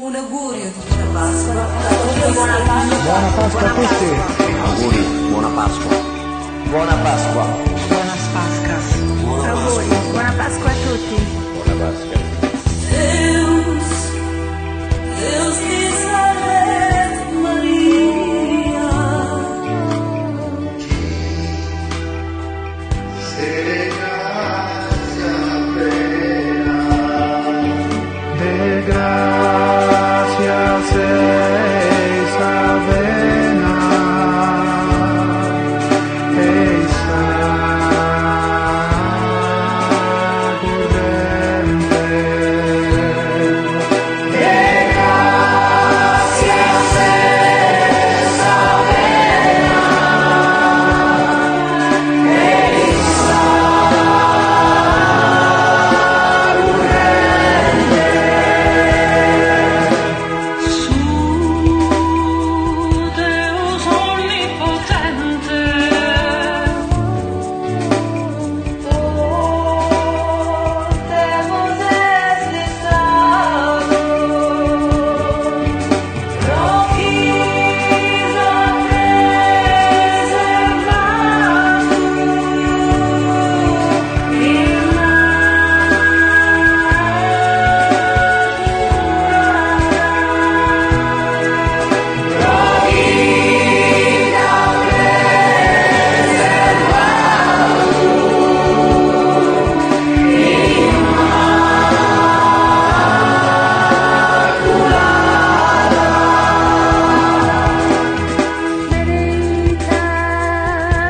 Un augurio di buona Pasqua. Buona Pasqua a tutti. Auguri, buona Pasqua. Buona Pasqua. Buenas Pascas. Auguri, buona Pasqua a tutti. Buona Pasqua. Deus de Nazaré, Maria. De gracias es avena, esa corriente. De gracias es avena, Deus onnipotente, Deus desestado, Roquisa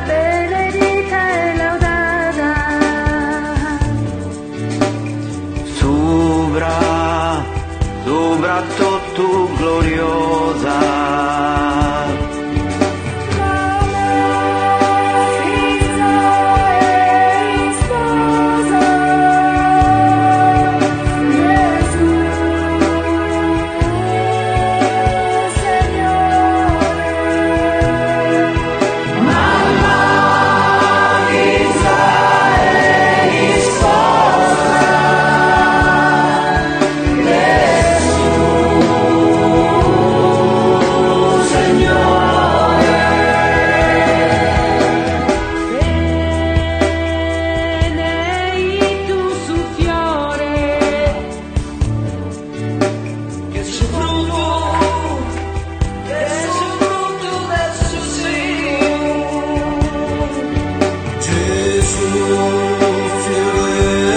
Benedita e laudata. Subra tu gloriosa. benedictus su fiore, che su fruto del suo seno. Gesù, fiore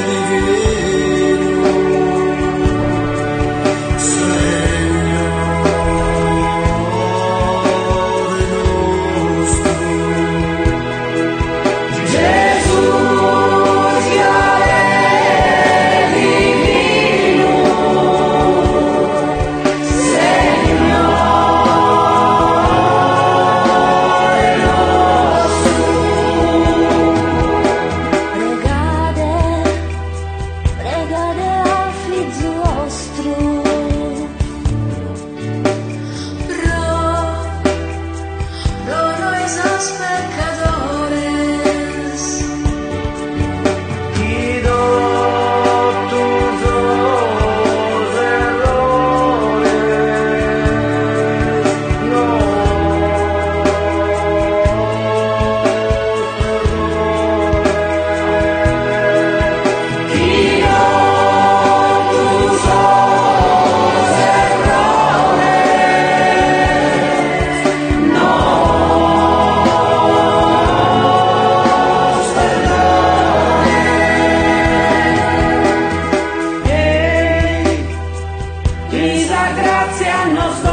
divino, Signore nostro. Gesù, fiore divino, Pregade a figlio vostro, pro noisas pecadores, Pido tus errores, no Esa gracia nos